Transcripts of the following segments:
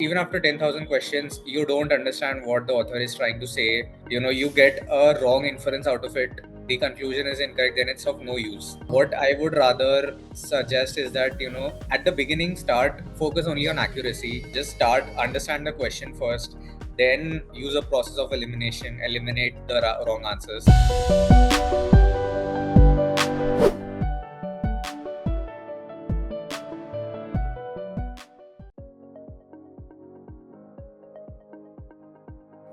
Even after 10,000 questions, you don't understand what the author is trying to say. You get a wrong inference out of it. The conclusion is incorrect, then it's of no use. What I would rather suggest is that, at the beginning, focus only on accuracy. Just understand the question first, then use a process of elimination, eliminate the wrong answers.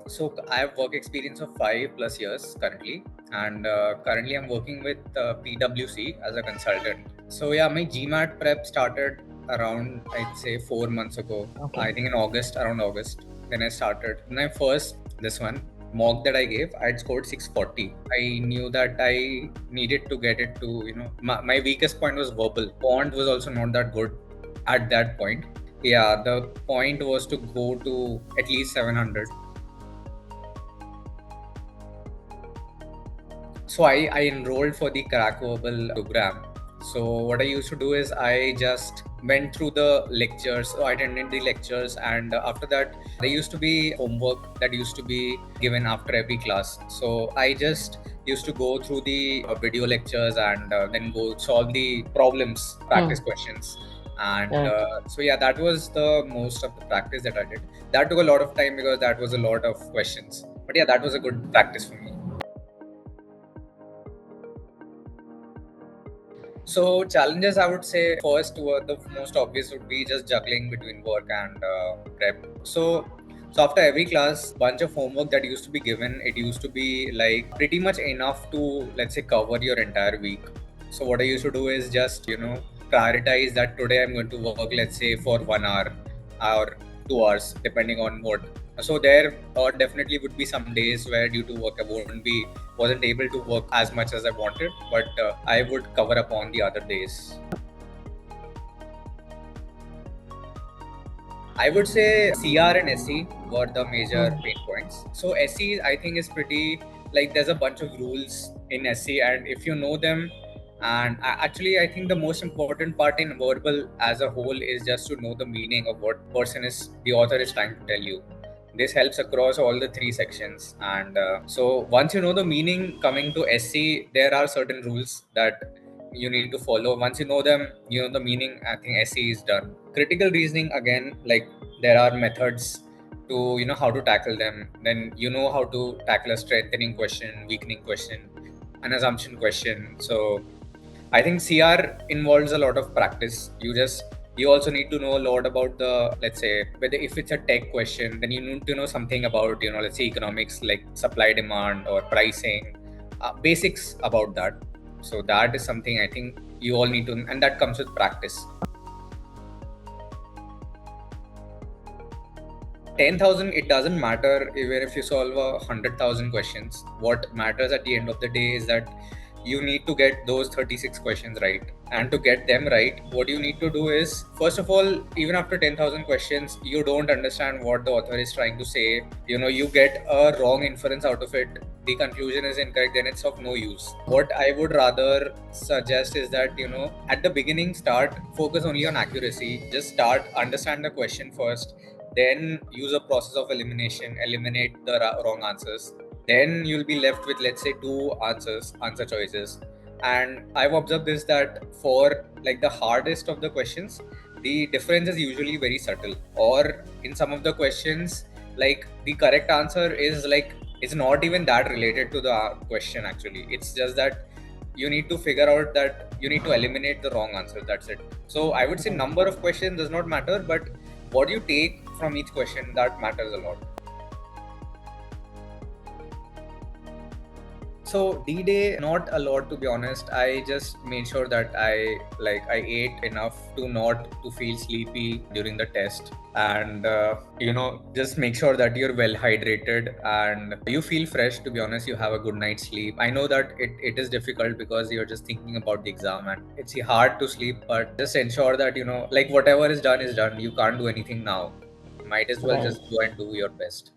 So I have work experience of 5+ years currently, and currently I'm working with PwC as a consultant. So yeah, my GMAT prep started around, I'd say, 4 months ago. Okay. I think in around August. Then I started. My first this one mock that I gave, I'd scored 640. I knew that I needed to get it to, my weakest point was verbal. Quant was also not that good at that point. Yeah, the point was to go to at least 700. So I enrolled for the Crackverbal program. So what I used to do is I just went through the lectures. So I attended the lectures, and after that, there used to be homework that used to be given after every class. So I just used to go through the video lectures and then go solve the problems, practice questions. And so yeah, that was the most of the practice that I did. That took a lot of time because that was a lot of questions. But yeah, that was a good practice for me. So challenges, I would say, first were the most obvious would be just juggling between work and prep. So after every class, bunch of homework that used to be given, it used to be like pretty much enough to, let's say, cover your entire week. So what I used to do is just prioritize that today I'm going to work, let's say, for 1 hour or 2 hours, depending on what. So there definitely would be some days where due to work I wasn't able to work as much as I wanted, but I would cover up on the other days. I would say CR and SE were the major pain points. So SE, I think, is pretty like there's a bunch of rules in SE, and if you know them, and actually, I think the most important part in verbal as a whole is just to know the meaning of what the author is trying to tell you. This helps across all the three sections, and so once you know the meaning, coming to SE, there are certain rules that you need to follow. Once you know them, you know the meaning, I think SE is done. Critical reasoning, again, like there are methods to how to tackle them. Then how to tackle a strengthening question, weakening question, an assumption question. So I think CR involves a lot of practice. You also need to know a lot about the, let's say, whether if it's a tech question, then you need to know something about, let's say, economics, like supply demand or pricing, basics about that. So that is something I think you all need to, and that comes with practice. 10,000, it doesn't matter even if you solve 100,000 questions. What matters at the end of the day is that you need to get those 36 questions right. And to get them right, what you need to do is, first of all, even after 10,000 questions, you don't understand what the author is trying to say. You get a wrong inference out of it. The conclusion is incorrect, then it's of no use. What I would rather suggest is that, at the beginning, focus only on accuracy. Just understand the question first, then use a process of elimination, eliminate the wrong answers. Then you'll be left with, let's say, two answer choices. And I've observed this, that for like the hardest of the questions, the difference is usually very subtle, or in some of the questions, like the correct answer is like it's not even that related to the question. Actually, it's just that you need to figure out that you need to eliminate the wrong answer. That's it. So I would say number of questions does not matter, but what you take from each question, that matters a lot. So D-Day, not a lot, to be honest. I just made sure that I ate enough to not to feel sleepy during the test, and just make sure that you're well hydrated and you feel fresh. To be honest, you have a good night's sleep. I know that it is difficult because you're just thinking about the exam and it's hard to sleep, but just ensure that like whatever is done is done. You can't do anything now. Might as well just go and do your best.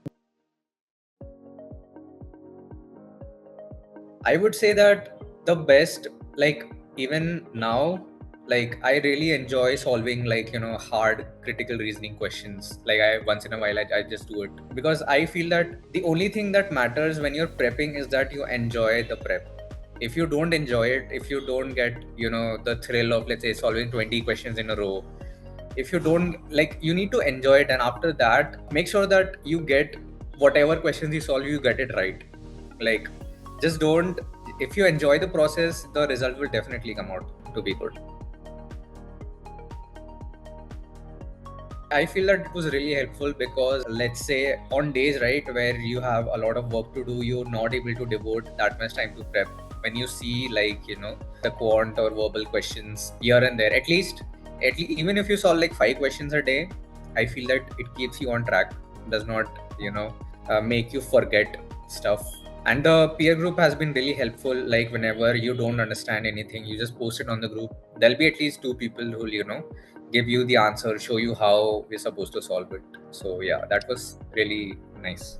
I would say that the best, like even now, like I really enjoy solving like hard critical reasoning questions. Like I once in a while I just do it because I feel that the only thing that matters when you're prepping is that you enjoy the prep. If you don't enjoy it, if you don't get the thrill of, let's say, solving 20 questions in a row, if you don't, like, you need to enjoy it, and after that make sure that you get whatever questions you solve, you get it right. Like, just don't, if you enjoy the process, the result will definitely come out to be good. I feel that it was really helpful because, let's say, on days, right, where you have a lot of work to do, you're not able to devote that much time to prep. When you see, like, the quant or verbal questions here and there, even if you solve like 5 questions a day, I feel that it keeps you on track, does not, make you forget stuff. And the peer group has been really helpful. Like, whenever you don't understand anything, you just post it on the group. There'll be at least 2 people who will, give you the answer, show you how we're supposed to solve it. So yeah, that was really nice.